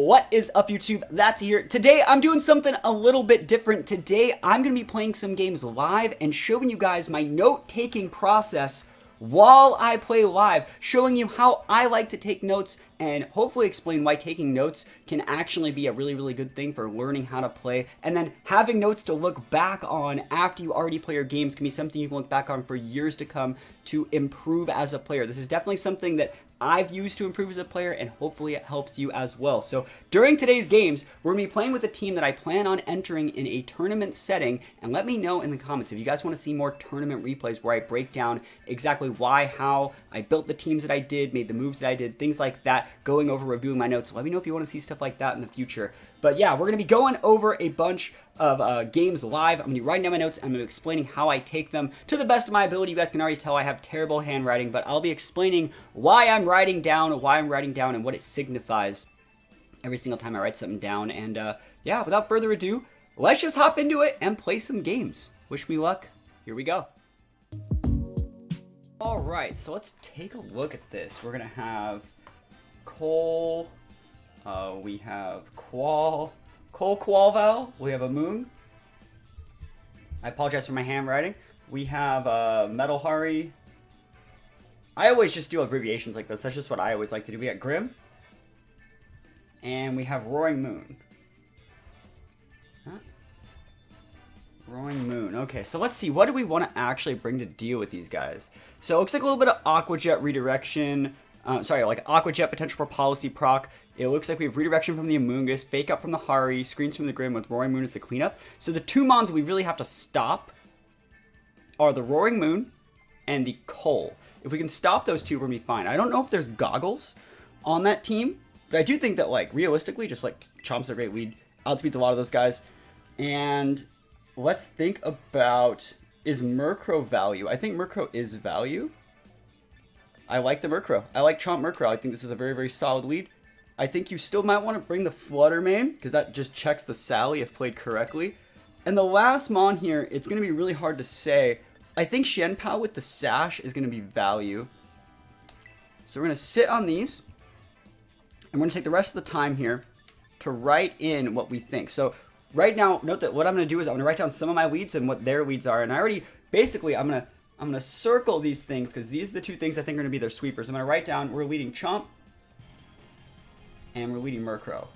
What is up, YouTube? That's here. Today I'm doing something a little bit different. Today I'm going to be playing some games live and showing you guys my note-taking process while I play live, showing you how I like to take notes and hopefully explain why taking notes can actually be a really good thing for learning how to play. And then having notes to look back on after you already play your games can be something you can look back on for years to come to improve as a player. This is definitely something that I've used to improve as a player, and hopefully it helps you as well. So during today's games, we're going to be playing with a team that I plan on entering in a tournament setting, and let me know in the comments if you guys want to see more tournament replays where I break down exactly why, how I built the teams that I did, made the moves that I did, things like that, going over reviewing my notes. Let me know if you want to see stuff like that in the future. But yeah, we're going to be going over a bunch of games live. I'm going to be writing down my notes. I'm going to be explaining how I take them to the best of my ability. You guys can already tell I have terrible handwriting, but I'll be explaining why I'm writing down, and what it signifies every single time I write something down. And yeah, without further ado, let's just hop into it and play some games. Wish me luck. Here we go. All right, so let's take a look at this. We're going to have Cole. We have Cole Qualval. We have a Moon. I apologize for my handwriting. We have Metal Hari. I always just do abbreviations like this. That's just what I always like to do. We got Grim. And we have Roaring Moon. Huh? Roaring Moon. Okay, so let's see. What do we want to actually bring to deal with these guys? So it looks like a little bit of Aqua Jet redirection. Like Aqua Jet potential for policy proc. It looks like we have redirection from the Amoongus, fake up from the Hari, screens from the Grim with Roaring Moon as the cleanup. So the two mons we really have to stop are the Roaring Moon and the Cole. If we can stop those two, we're going to be fine. I don't know if there's goggles on that team, but I do think that, like, realistically, just like Chomp's a great lead, outspeeds a lot of those guys. And let's think about, is Murkrow value? I think Murkrow is value. I like the Murkrow. I like Chomp Murkrow. I think this is a very solid lead. I think you still might want to bring the Flutter Mane, because that just checks the Sally if played correctly. And the last Mon here, it's going to be really hard to say. I think Shenpao with the Sash is going to be value. So we're going to sit on these. And we're going to take the rest of the time here to write in what we think. So right now, note that what I'm going to do is I'm going to write down some of my leads and what their leads are. And I already, basically, I'm going to circle these things because these are the two things I think are going to be their sweepers. I'm going to write down we're leading Chomp and we're leading Murkrow.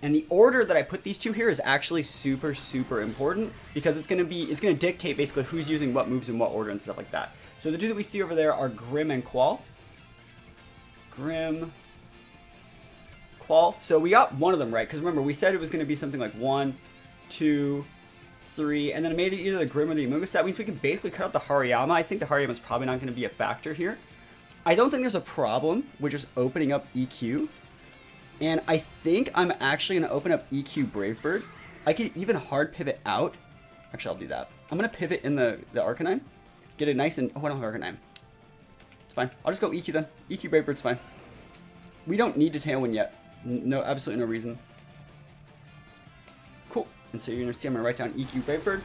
And the order that I put these two here is actually super important because it's going to dictate basically who's using what moves in what order and stuff like that. So the two that we see over there are Grim and Qual. Grim, Qual. So we got one of them right because remember we said it was going to be something like 1, 2, 3, and then maybe either the Grim or the Amoongus. That means we can basically cut out the Hariyama. I think the Hariyama is probably not going to be a factor here. I don't think there's a problem with just opening up EQ. And I think I'm actually going to open up EQ Brave Bird. I could even hard pivot out. Actually, I'll do that. I'm going to pivot in the Arcanine. Get it nice and... Oh, I don't have Arcanine. It's fine. I'll just go EQ then. EQ Brave Bird's fine. We don't need to Tailwind yet. No, absolutely no reason. Cool. And so you're going to see I'm going to write down EQ Brave Bird.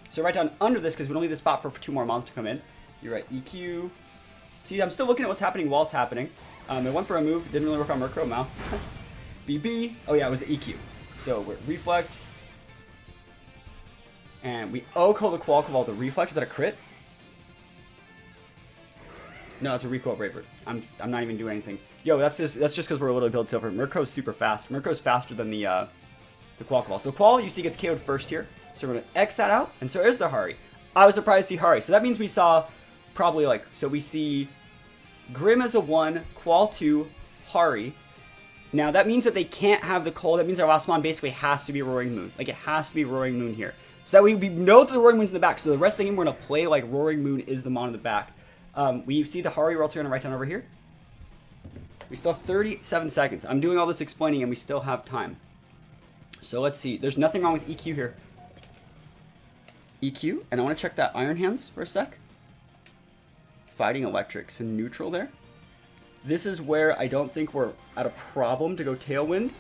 So write down under this because we don't leave the spot for 2 more mons to come in. You write EQ. See, I'm still looking at what's happening while it's happening. It went for a move. Didn't really work on Murkrow. Mal. BB. Oh, yeah, it was EQ. So we're Reflect. And we call the Qualquaval the Reflect. Is that a crit? No, it's a recoil Brave Bird. I'm not even doing anything. Yo, that's just because we're a little build silver. Murkrow's super fast. Murkrow's faster than the Qualquaval. So Qual, you see, gets KO'd first here. So we're going to X that out. And so there's the Hari. I was surprised to see Hari. So that means we saw probably like... So we see Grim as a 1, Qual 2, Hari. Now that means that they can't have the Cole. That means our last Mon basically has to be Roaring Moon. Like it has to be Roaring Moon here. So that we know that the Roaring Moon's in the back. So the rest of the game we're going to play like Roaring Moon is the Mon in the back. We see the Hari. We're also going to write down over here. We still have 37 seconds. I'm doing all this explaining and we still have time. So let's see. There's nothing wrong with EQ here. EQ. And I want to check that Iron Hands for a sec. Fighting Electric. So neutral there. This is where I don't think we're at a problem to go Tailwind.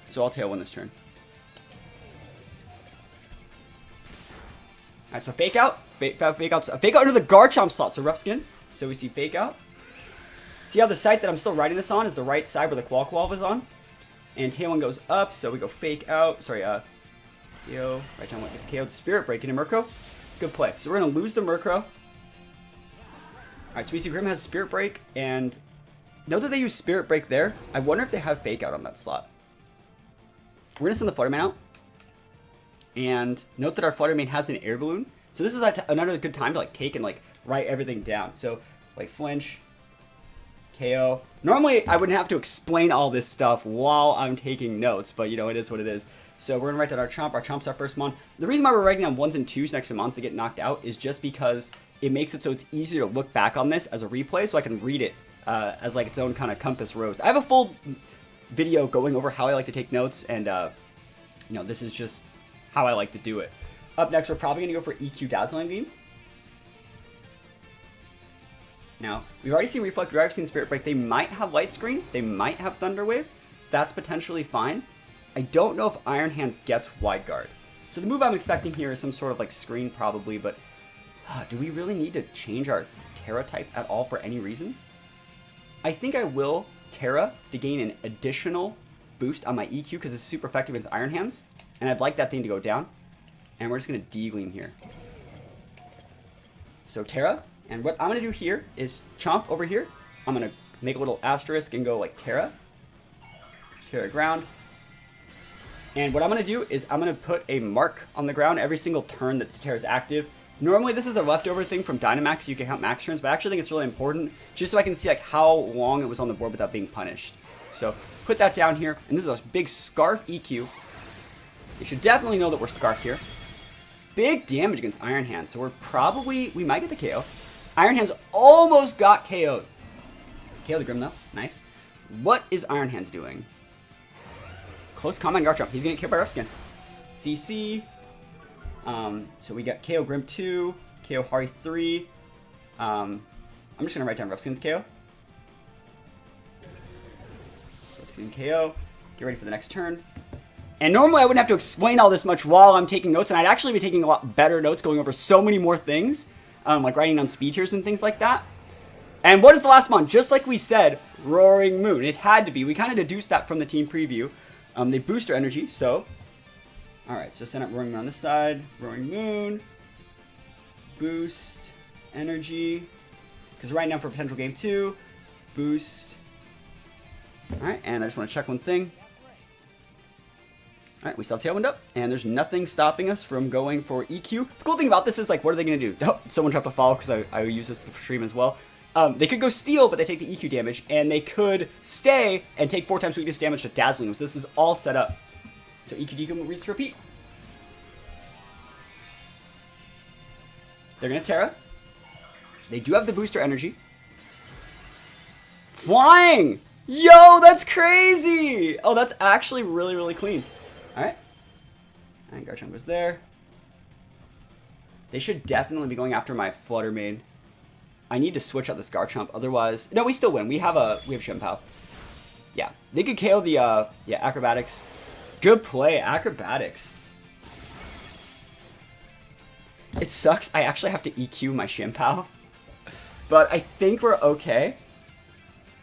So I'll Tailwind this turn. Alright, so Fake Out. Fake Out under the Garchomp slot. So Rough Skin. So we see Fake Out. So yeah, the site that I'm still writing this on is the right side where the Qual is on. And Tailwind goes up, so we go fake out. Sorry, KO. Right down what gets KO'd. Spirit Break into Murkrow. Good play. So we're going to lose the Murkrow. Alright, so we see Grim has Spirit Break, and note that they use Spirit Break there. I wonder if they have Fake Out on that slot. We're going to send the Flutter Mane out. And note that our Flutter Mane has an Air Balloon. So this is another good time to like take and like write everything down. So like flinch, KO. Normally I wouldn't have to explain all this stuff while I'm taking notes, but you know, it is what it is. So we're gonna write down our Chomp. Our Chomp's our first mon. The reason why we're writing down 1s and 2s next to mons to get knocked out is just because it makes it so it's easier to look back on this as a replay, so I can read it as like its own kind of compass rose. I have a full video going over how I like to take notes, and you know, this is just how I like to do it. Up next, we're probably gonna go for EQ Dazzling Beam. Now, we've already seen Reflect, we've already seen Spirit Break. They might have Light Screen, they might have Thunder Wave. That's potentially fine. I don't know if Iron Hands gets Wide Guard. So the move I'm expecting here is some sort of like screen probably, but do we really need to change our Terra type at all for any reason? I think I will Terra to gain an additional boost on my EQ because it's super effective against Iron Hands, and I'd like that thing to go down. And we're just going to D-Gleam here. So Terra, and what I'm going to do here is Chomp over here. I'm going to make a little asterisk and go like Terra. Terra ground. And what I'm going to do is I'm going to put a mark on the ground every single turn that the Terra is active. Normally this is a leftover thing from Dynamax, so you can count max turns, but I actually think it's really important just so I can see like how long it was on the board without being punished. So put that down here, and this is a big Scarf EQ. You should definitely know that we're Scarfed here. Big damage against Iron Hands, so we might get the KO. Iron Hands almost got KO'd. KO the Grim though, nice. What is Iron Hands doing? Close combat Garchomp. He's gonna get killed by Rough Skin. CC. So we got KO Grim 2, KO Hari 3. I'm just gonna write down Rough Skin's KO. Rough Skin KO. Get ready for the next turn. And normally I wouldn't have to explain all this much while I'm taking notes, and I'd actually be taking a lot better notes, going over so many more things, like writing down speed tiers and things like that. And what is the last mon? Just like we said, Roaring Moon. It had to be. We kind of deduced that from the team preview. They boost our energy, so... Alright, so send out Roaring Moon on this side. Roaring Moon. Boost. Energy. Because right now for potential game 2. Boost. Alright, and I just want to check one thing. Alright, we still have Tailwind up, and there's nothing stopping us from going for EQ. The cool thing about this is, like, what are they going to do? Oh, someone dropped a follow because I use this to stream as well. They could go Steal, but they take the EQ damage, and they could stay and take 4 times weakness damage to Dazzling. So this is all set up. So EQ DQ reads to repeat. They're going to Terra. They do have the booster energy. Flying! Yo, that's crazy! Oh, that's actually really, really clean. Alright. And Garchomp goes there. They should definitely be going after my Flutter Mane. I need to switch out this Garchomp, otherwise... No, we still win. We have Shenpao. Yeah. They could KO the, Acrobatics. Good play, Acrobatics. It sucks. I actually have to EQ my Shenpao. But I think we're okay.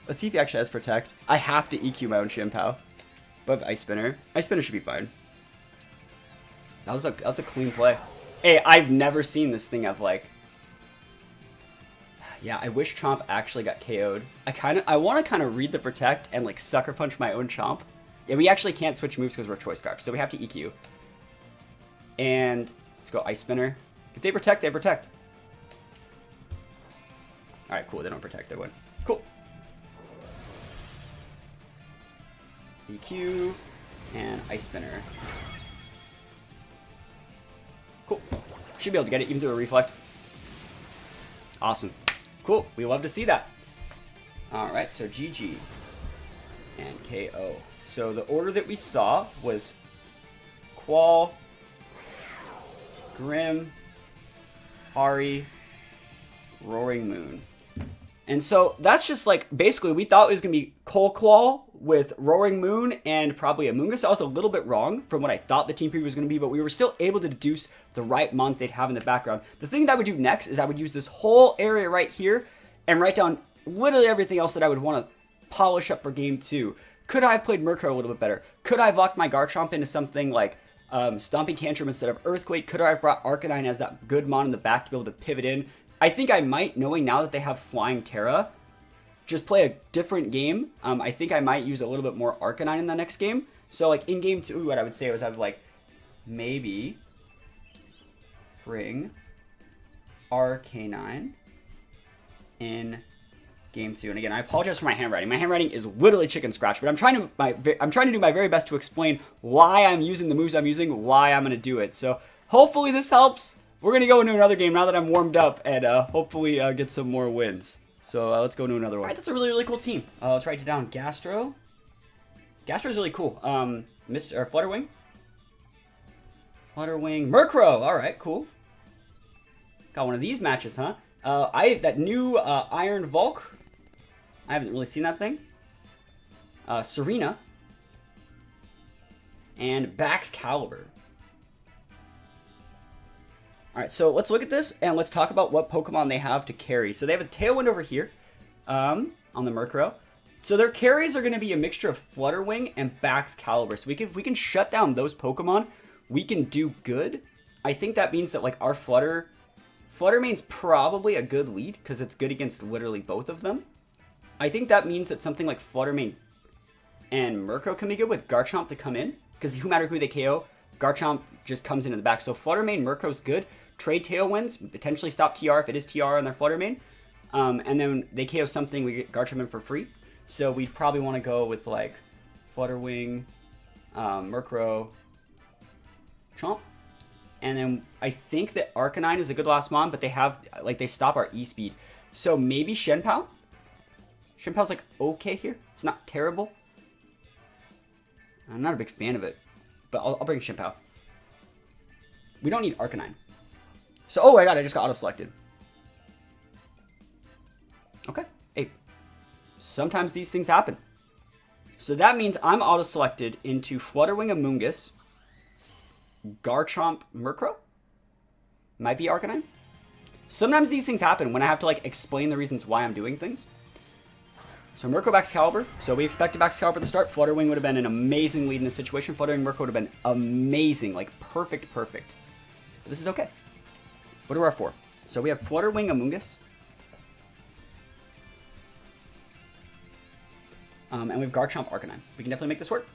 Let's see if he actually has Protect. I have to EQ my own Shenpao. But Ice Spinner. Ice Spinner should be fine. That was a clean play. Hey, I've never seen this thing of like... Yeah, I wish Chomp actually got KO'd. I want to kind of read the Protect and like Sucker Punch my own Chomp. Yeah, we actually can't switch moves because we're Choice Scarf, so we have to EQ. And let's go Ice Spinner. If they Protect, they Protect. Alright, cool. They don't Protect, they win. Cool. EQ and Ice Spinner. Cool. Should be able to get it even through a Reflect. Awesome. Cool. We love to see that. Alright, so GG and KO. So the order that we saw was Qual, Grim, Hari, Roaring Moon. And so that's just like, basically we thought it was going to be Qual with Roaring Moon and probably Amoonguss. I was a little bit wrong from what I thought the team preview was going to be, but we were still able to deduce the right mons they'd have in the background. The thing that I would do next is I would use this whole area right here and write down literally everything else that I would want to polish up for game 2. Could I have played Murkrow a little bit better? Could I have locked my Garchomp into something like Stomping Tantrum instead of Earthquake? Could I have brought Arcanine as that good mon in the back to be able to pivot in? I think I might, knowing now that they have Flying Terra, just play a different game. I think I might use a little bit more Arcanine in the next game. So like in game 2, what I would say was I would like maybe bring Arcanine in game 2. And again, I apologize for my handwriting. My handwriting is literally chicken scratch, but I'm trying to do my very best to explain why I'm using the moves I'm using, why I'm going to do it. So hopefully this helps. We're going to go into another game now that I'm warmed up and hopefully get some more wins. So let's go into another one. All right, that's a really, really cool team. Let's write it down. Gastro. Gastro's really cool. Flutterwing. Flutterwing. Murkrow. All right, cool. Got one of these matches, huh? That new Iron Volk. I haven't really seen that thing. Serena. And Baxcalibur. Alright, so let's look at this and let's talk about what Pokemon they have to carry. So they have a Tailwind over here on the Murkrow. So their carries are going to be a mixture of Flutterwing and Baxcalibur. So if we can shut down those Pokemon, we can do good. I think that means that like our Fluttermane's probably a good lead because it's good against literally both of them. I think that means that something like Fluttermane and Murkrow can be good with Garchomp to come in because no matter who they KO, Garchomp just comes into the back. So Fluttermane, Murkrow's good. Trade Tailwinds, potentially stop TR if it is TR on their Fluttermane. And then they KO something, we get Garchomp in for free. So we'd probably want to go with like Flutterwing, Murkrow, Chomp. And then I think that Arcanine is a good last mon, but they stop our E-Speed. So maybe Shenpao? Shenpao's like okay here. It's not terrible. I'm not a big fan of it, but I'll bring Shenpao. We don't need Arcanine. So, oh my god, I just got auto-selected. Okay, hey. Sometimes these things happen. So that means I'm auto-selected into Flutterwing Amoonguss, Garchomp Murkrow? Might be Arcanine? Sometimes these things happen when I have to like explain the reasons why I'm doing things. So Murkrow Baxcalibur. So we expected Baxcalibur to start. Flutterwing would have been an amazing lead in this situation. Flutterwing Murkrow would have been amazing. Like perfect. But this is okay. What are our 4? So we have Flutterwing Amoonguss. And we have Garchomp Arcanine. We can definitely make this work.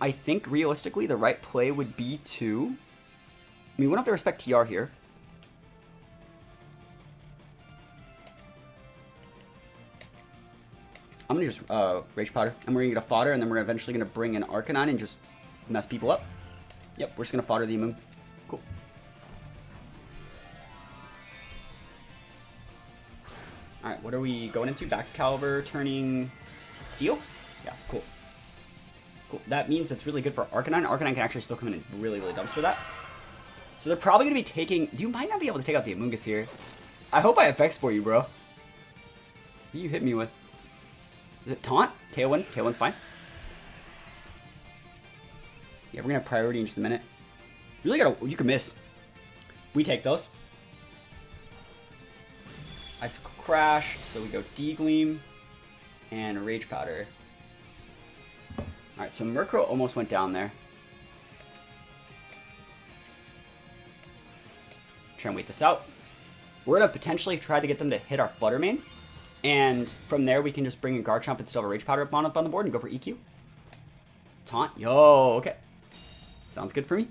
I think realistically the right play would be to... I mean, we don't have to respect TR here. I'm going to just Rage Powder, and we're going to get a fodder, and then we're eventually going to bring in Arcanine and just mess people up. Yep, we're just going to fodder the Amoon. Cool. Alright, what are we going into? Baxcalibur turning Steel? Yeah, cool. Cool. That means it's really good for Arcanine. Arcanine can actually still come in and really, really dumpster that. So they're probably going to be taking... You might not be able to take out the Amoonguss here. I hope I have Vex for you, bro. What do you hit me with? Is it Taunt? Tailwind? Tailwind's fine. Yeah, we're going to have priority in just a minute. You really gotta... You can miss. We take those. Icicle Crash. So we go D-Gleam. And Rage Powder. Alright, so Murkrow almost went down there. Try and wait this out. We're going to potentially try to get them to hit our Fluttermane. And from there, we can just bring in Garchomp and still have a Rage Powder up on the board and go for EQ. Taunt. Yo, okay. Sounds good for me.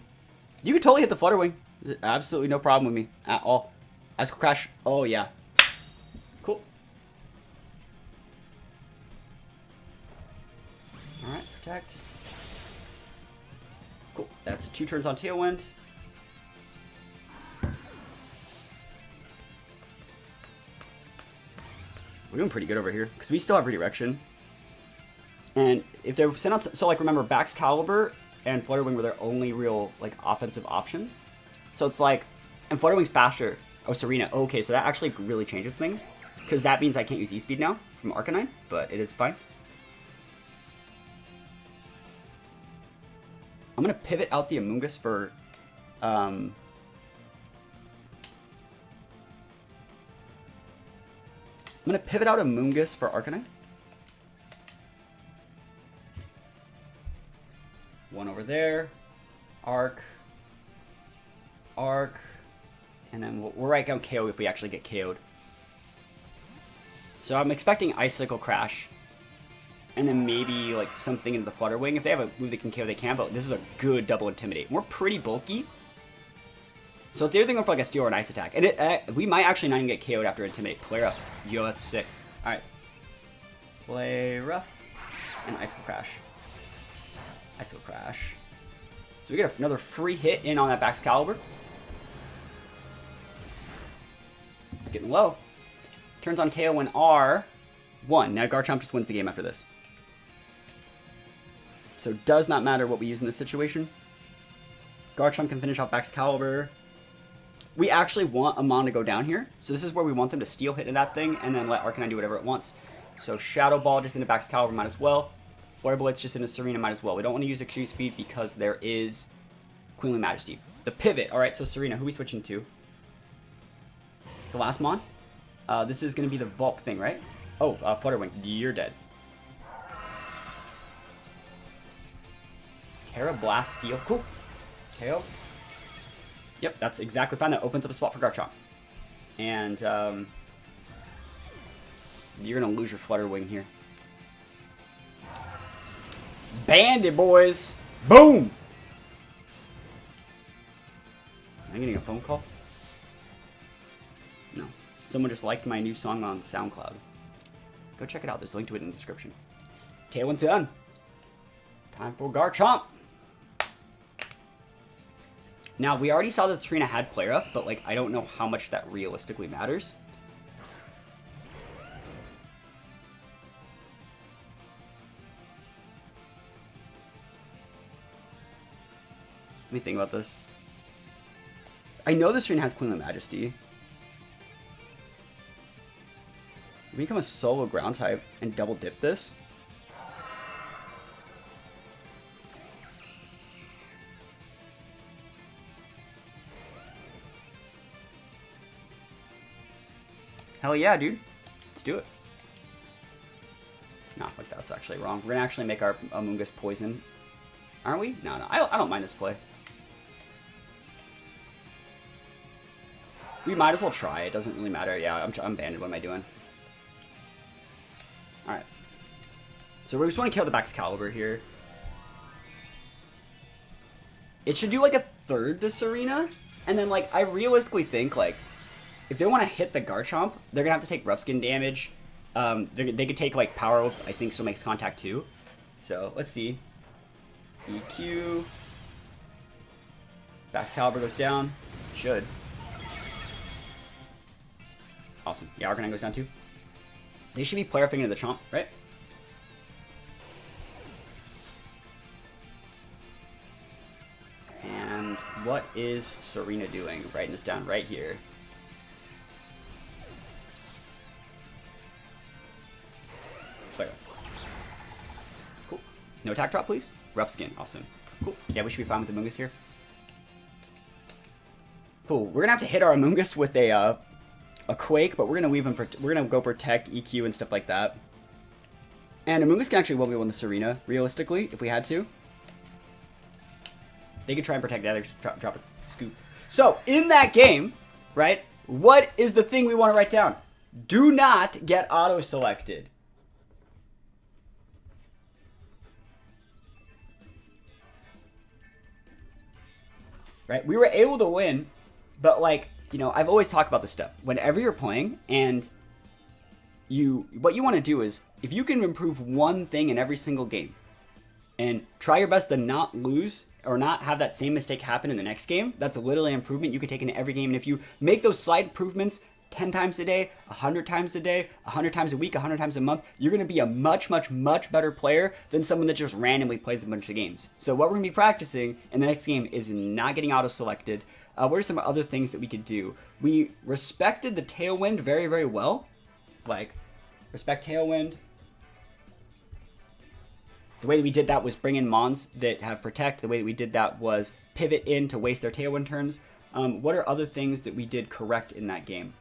You could totally hit the Flutterwing. There's absolutely no problem with me at all. Icicle Crash. Oh, yeah. Cool. Alright, protect. Cool. That's 2 turns on Tailwind. We're doing pretty good over here, because we still have redirection. And if they're sent out... So, like, remember, Baxcalibur and Flutterwing were their only real, like, offensive options. So it's like... And Flutterwing's faster. Oh, Serena. Okay, so that actually really changes things. Because that means I can't use E-Speed now from Arcanine, but it is fine. I'm going to pivot out the Amoonguss for going to pivot out Amoonguss for Arcanine. One over there. Arc. Arc. And then we're right on KO if we actually get KO'd. So I'm expecting Icicle Crash. And then maybe like something into the Flutter Wing. If they have a move that can KO, they can. But this is a good double Intimidate. We're pretty bulky. So if they're thinking for like a Steel or an Ice attack. And we might actually not even get KO'd after Intimidate. Play Rough. Yo, that's sick. Alright. Play Rough. And Icicle Crash. Icicle Crash. So we get another free hit in on that Baxcalibur. It's getting low. Turns on Tailwind R1. Now Garchomp just wins the game after this. So it does not matter what we use in this situation. Garchomp can finish off Baxcalibur. We actually want Amon to go down here. So this is where we want them to Steel hit in that thing and then let Arcanine do whatever it wants. So Shadow Ball just into Baxcalibur might as well. Flare Blitz just into Serena might as well. We don't want to use Extreme Speed because there is Queenly Majesty. The pivot. Alright, so Serena, who are we switching to? The last Mon? This is going to be the Volk thing, right? Oh, Flutter Wing. You're dead. Terra Blast Steel. Cool. KO. Yep, that's exactly fine. That opens up a spot for Garchomp. And you're going to lose your Flutter Wing here. Bandit, boys. Boom. Am I getting a phone call? No. Someone just liked my new song on SoundCloud. Go check it out. There's a link to it in the description. Tailwind's done. Time for Garchomp. Now, we already saw that Serena had Play Rough, but like I don't know how much that realistically matters. Let me think about this. I know the Serena has Queenly Majesty. We become a solo ground type and double dip this. Hell yeah, dude. Let's do it. Nah, fuck, that's actually wrong. We're gonna actually make our Amoonguss poison. Aren't we? No, I don't mind this play. We might as well try. It doesn't really matter. Yeah, I'm banded. What am I doing? Alright. So we just want to kill the Baxcalibur here. It should do like a third to Serena. And then like, I realistically think like, if they want to hit the Garchomp, they're going to have to take Rough Skin damage. They could take like Power Whip, I think, so makes contact too. So let's see. EQ. Baxcalibur goes down. Should. Awesome. Yeah, Arcanine goes down too. They should be player finger to the Chomp, right? And what is Serena doing? Writing this down right here. Player. Cool. No attack drop, please. Rough Skin. Awesome. Cool. Yeah, we should be fine with the Amoonguss here. Cool. We're gonna have to hit our Amoonguss with a Quake, but we're gonna leave him. We're gonna go protect EQ and stuff like that. And Amoonguss can actually 1v1 the Serena, realistically, if we had to. They could try and protect the other. Drop a scoop. So in that game, right? What is the thing we want to write down? Do not get auto-selected. Right? We were able to win, but like, you know, I've always talked about this stuff. Whenever you're playing and what you want to do is, if you can improve one thing in every single game and try your best to not lose or not have that same mistake happen in the next game, that's literally an improvement you can take in every game. And if you make those slight improvements 10 times a day, 100 times a day, 100 times a week, 100 times a month, you're going to be a much, much, much better player than someone that just randomly plays a bunch of games. So what we're going to be practicing in the next game is not getting auto-selected. What are some other things that we could do? We respected the Tailwind very, very well. Like, respect Tailwind. The way that we did that was bring in Mons that have Protect. The way that we did that was pivot in to waste their Tailwind turns. What are other things that we did correct in that game?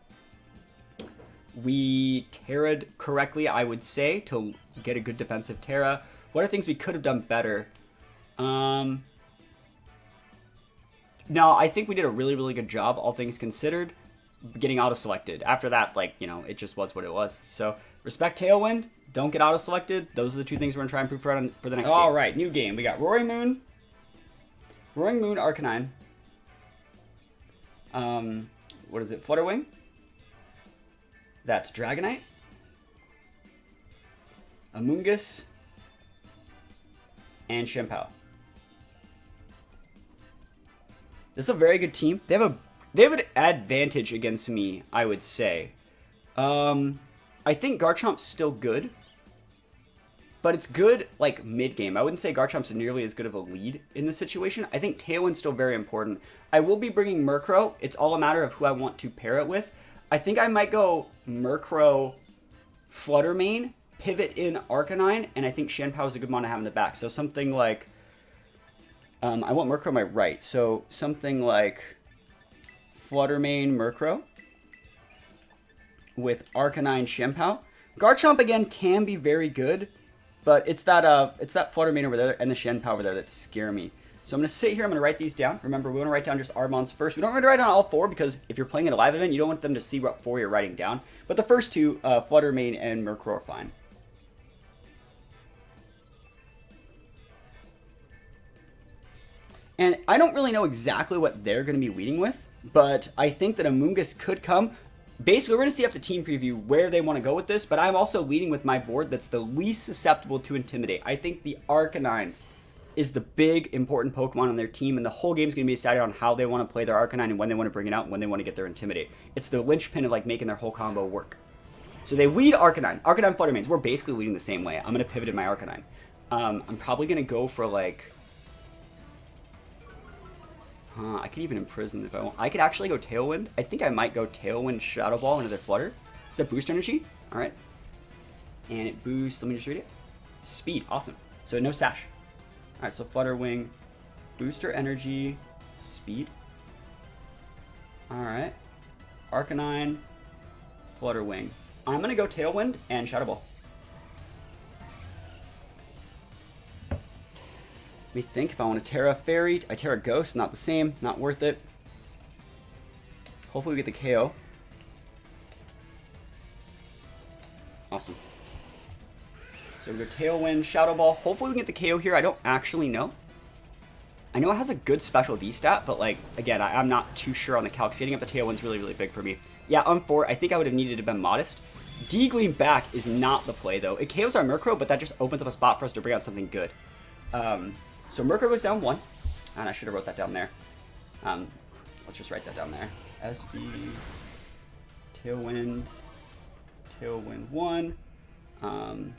We Terra'd correctly, I would say, to get a good defensive Terra. What are things we could have done better? No, I think we did a really, really good job, all things considered, getting auto-selected. After that, like, you know, it just was what it was. So, respect Tailwind. Don't get auto-selected. Those are the two things we're going to try and improve for the next game. All right, new game. We got Roaring Moon, Arcanine. What is it? Flutterwing. That's Dragonite. Amoonguss. And Shenpao. This is a very good team. They have an advantage against me, I would say. I think Garchomp's still good. But it's good, like, mid-game. I wouldn't say Garchomp's nearly as good of a lead in this situation. I think Tailwind's still very important. I will be bringing Murkrow. It's all a matter of who I want to pair it with. I think I might go Murkrow, Fluttermane, pivot in Arcanine, and I think Shenpao is a good one to have in the back. So something like... I want Murkrow on my right. So something like Fluttermane, Murkrow with Arcanine, Shenpao. Garchomp, again, can be very good, but it's that Fluttermane over there and the Shenpao over there that scare me. So I'm going to sit here. I'm going to write these down. Remember, we want to write down just our mons first. We don't want to write down all four because if you're playing in a live event, you don't want them to see what four you're writing down. But the first two, Fluttermane and Murkrow, are fine. And I don't really know exactly what they're going to be leading with, but I think that Amoonguss could come. Basically, we're going to see after team preview where they want to go with this, but I'm also leading with my board that's the least susceptible to Intimidate. I think the Arcanine is the big, important Pokemon on their team, and the whole game is going to be decided on how they want to play their Arcanine and when they want to bring it out and when they want to get their Intimidate. It's the linchpin of, like, making their whole combo work. So they lead Arcanine. Arcanine Fluttermanes. We're basically leading the same way. I'm going to pivot in my Arcanine. I'm probably going to go for, like... I could even Imprison if I want. I could actually go Tailwind. I think I might go Tailwind Shadow Ball into their Flutter. Is that Boost Energy? Alright. And it boosts, let me just read it. Speed, awesome. So no Sash. Alright, so Flutter Wing, Booster Energy, Speed. Alright. Arcanine, Flutter Wing. I'm going to go Tailwind and Shadow Ball. Let me think if I want to Terra Fairy. I Terra Ghost, not the same, not worth it. Hopefully we get the KO. Awesome. So we go Tailwind, Shadow Ball. Hopefully we can get the KO here. I don't actually know. I know it has a good special D stat, but like, again, I'm not too sure on the calcs. Getting up the Tailwind's really, really big for me. Yeah, on 4, I think I would have needed to have been modest. D-Gleam back is not the play, though. It KOs our Murkrow, but that just opens up a spot for us to bring out something good. So Murkrow was down 1, and I should have wrote that down there. Let's just write that down there. SB, Tailwind, Tailwind 1, and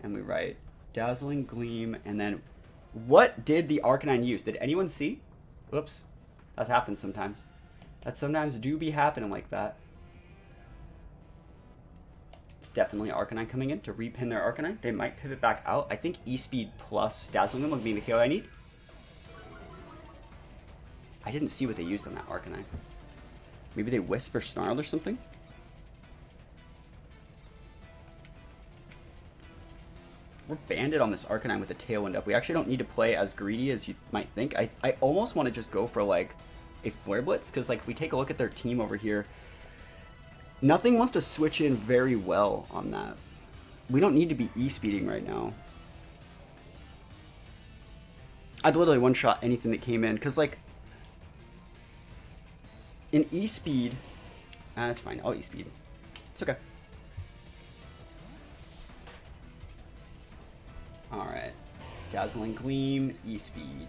we write Dazzling Gleam, and then what did the Arcanine use? Did anyone see? Whoops, that happens sometimes. That sometimes do be happening like that. It's definitely Arcanine coming in to repin their Arcanine. They might pivot back out. I think E-Speed plus Dazzling Gleam would be the KO I need. I didn't see what they used on that Arcanine. Maybe they Whisper Snarl or something? We're banded on this Arcanine with the Tailwind up. We actually don't need to play as greedy as you might think. I almost want to just go for like a Flare Blitz, because like if we take a look at their team over here, nothing wants to switch in very well on that. We don't need to be E-speeding right now. I'd literally one-shot anything that came in, because like in E-speed, that's fine, I'll E-speed. It's okay. Alright, Dazzling Gleam, E-speed.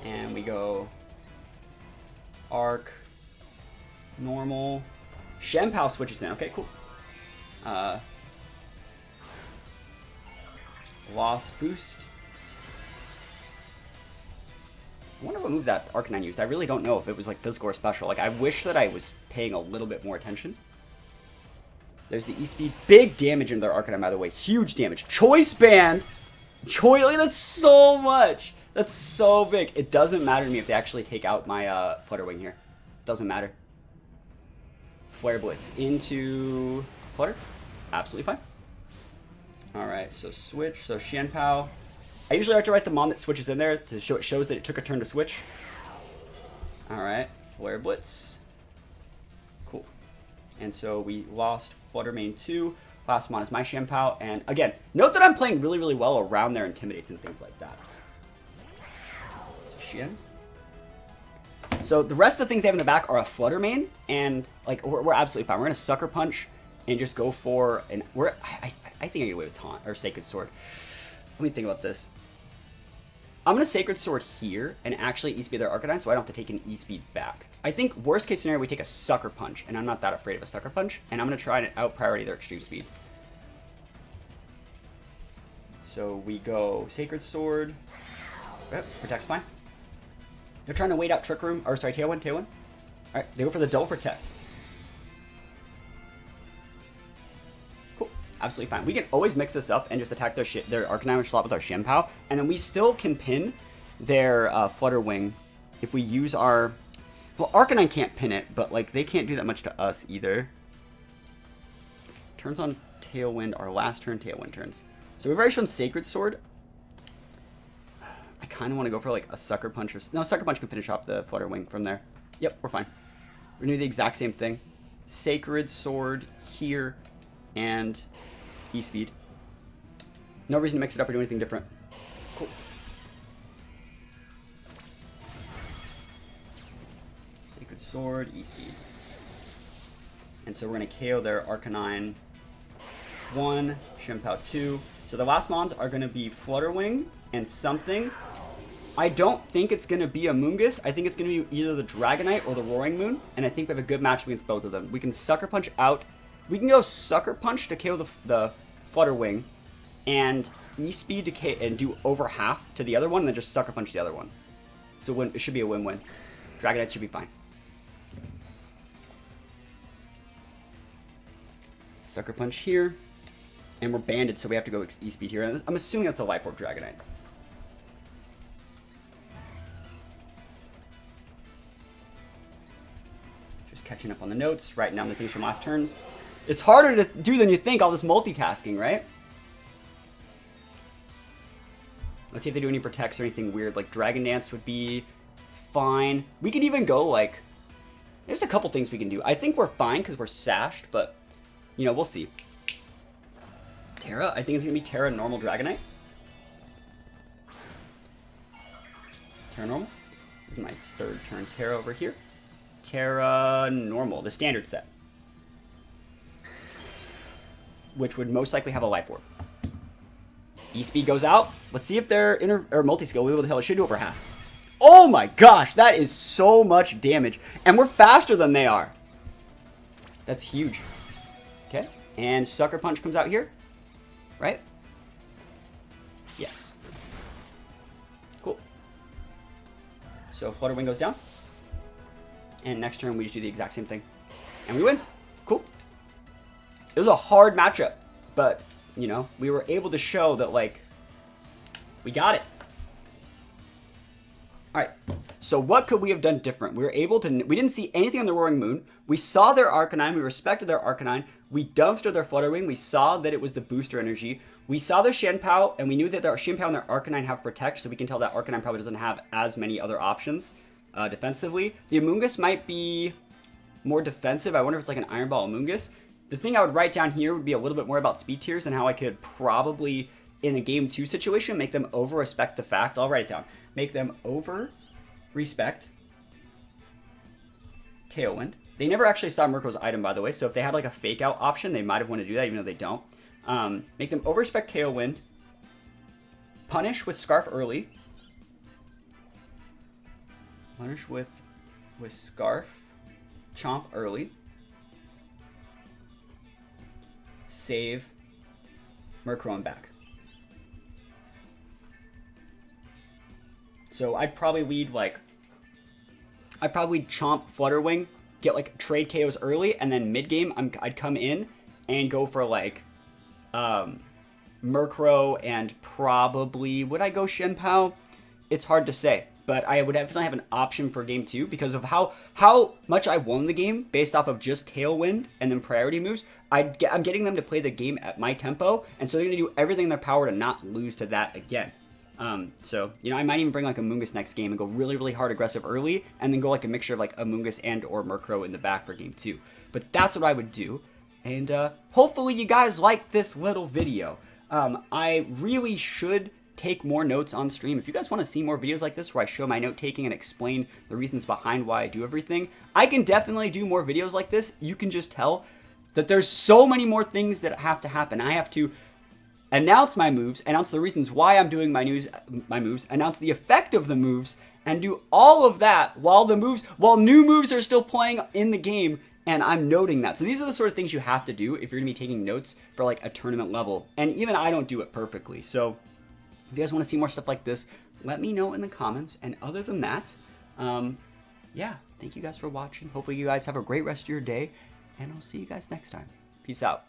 And we go Arc, normal. Shenpao switches in. Okay, cool. Lost boost. I wonder what move that Arcanine used. I really don't know if it was like physical or special. Like, I wish that I was paying a little bit more attention. There's the E-Speed. Big damage into their Arcanine, by the way. Huge damage. Choice Band! That's so much! That's so big. It doesn't matter to me if they actually take out my Flutterwing here. Doesn't matter. Flare Blitz into Flutter. Absolutely fine. Alright, so switch. So Xianpao. I usually like to write the Mon that switches in there to show it shows that it took a turn to switch. Alright, Flare Blitz. Cool. And so we lost Flutter main 2. Last Mon is my Xianpao. And again, note that I'm playing really, really well around their Intimidates and things like that. So Xian. So the rest of the things they have in the back are a Flutter main. And like we're absolutely fine. We're going to Sucker Punch and just go for an... I think I get away with Taunt or Sacred Sword. Let me think about this. I'm going to Sacred Sword here and actually E-Speed their Arcanine so I don't have to take an E-Speed back. I think worst case scenario we take a Sucker Punch, and I'm not that afraid of a Sucker Punch, and I'm going to try to out priority their Extreme Speed. So we go Sacred Sword. Yep, protect's fine. They're trying to wait out Trick Room, or sorry, Tailwind. Alright, they go for the double Protect. Absolutely fine. We can always mix this up and just attack their Arcanine slot with our Xianpao, and then we still can pin their Flutter Wing if we use our... Well, Arcanine can't pin it, but like they can't do that much to us either. Turns on Tailwind, our last turn Tailwind turns. So we've already shown Sacred Sword. I kind of want to go for like a Sucker Punch or... No, Sucker Punch can finish off the Flutter Wing from there. Yep, we're fine. We're going to do the exact same thing. Sacred Sword here. And E-Speed. No reason to mix it up or do anything different. Cool. Sacred Sword, E-Speed. And so we're going to KO their Arcanine 1, Xianpao 2. So the last mons are going to be Flutter Wing and something. I don't think it's going to be a Moongus. I think it's going to be either the Dragonite or the Roaring Moon. And I think we have a good match against both of them. We can Sucker Punch out. We can go Sucker Punch to KO the Flutter Wing, and E-Speed to KO and do over half to the other one, and then just Sucker Punch the other one. So it should be a win-win. Dragonite should be fine. Sucker Punch here, and we're banded, so we have to go E-Speed here. And I'm assuming that's a Life Orb Dragonite. Just catching up on the notes, writing down the things from last turns. It's harder to do than you think, all this multitasking, right? Let's see if they do any protects or anything weird. Like Dragon Dance would be fine. We could even go like... There's a couple things we can do. I think we're fine because we're sashed, but, you know, we'll see. Terra? I think it's going to be Terra Normal Dragonite. Terra Normal. This is my third turn. Terra over here. Terra Normal, the standard set. Which would most likely have a Life Orb. E-Speed goes out. Let's see if their multi-skill will be able to hell. It should do over half. Oh my gosh, that is so much damage. And we're faster than they are. That's huge. Okay, and Sucker Punch comes out here. Right? Yes. Cool. So Flutter Wing goes down. And next turn we just do the exact same thing. And we win. Cool. It was a hard matchup, but, you know, we were able to show that, like, we got it. All right, so what could we have done different? We were able to, we didn't see anything on the Roaring Moon. We saw their Arcanine. We respected their Arcanine. We dumpstered their Flutter Wing. We saw that it was the booster energy. We saw their Xianpao, and we knew that their Xianpao and their Arcanine have Protect, so we can tell that Arcanine probably doesn't have as many other options defensively. The Amoonguss might be more defensive. I wonder if it's like an Iron Ball Amoonguss. The thing I would write down here would be a little bit more about speed tiers and how I could probably, in a game 2 situation, make them over-respect the fact. I'll write it down. Make them over-respect Tailwind. They never actually saw Mirko's item, by the way, so if they had like a fake-out option, they might have wanted to do that, even though they don't. Make them over-respect Tailwind. Punish with Scarf early. Punish with Scarf. Chomp early. Save Murkrow back. So I'd probably lead like... I'd probably Chomp Flutter Wing, get like trade KOs early, and then mid-game I'd come in and go for like Murkrow and probably... Would I go Xianpao? It's hard to say. but I would definitely have an option for game 2 because of how much I won the game based off of just Tailwind and then priority moves. I'm getting them to play the game at my tempo, and so they're going to do everything in their power to not lose to that again. So, you know, I might even bring like Amoonguss next game and go really, really hard aggressive early, and then go like a mixture of like Amoonguss and or Murkrow in the back for game 2. But that's what I would do, and hopefully you guys like this little video. I really should take more notes on stream. If you guys want to see more videos like this where I show my note taking and explain the reasons behind why I do everything, I can definitely do more videos like this. You can just tell that there's so many more things that have to happen. I have to announce my moves, announce the reasons why I'm doing my moves, announce the effect of the moves, and do all of that while new moves are still playing in the game, and I'm noting that. So these are the sort of things you have to do if you're gonna be taking notes for like a tournament level. And even I don't do it perfectly. So if you guys want to see more stuff like this, let me know in the comments. And other than that, yeah, thank you guys for watching. Hopefully you guys have a great rest of your day, and I'll see you guys next time. Peace out.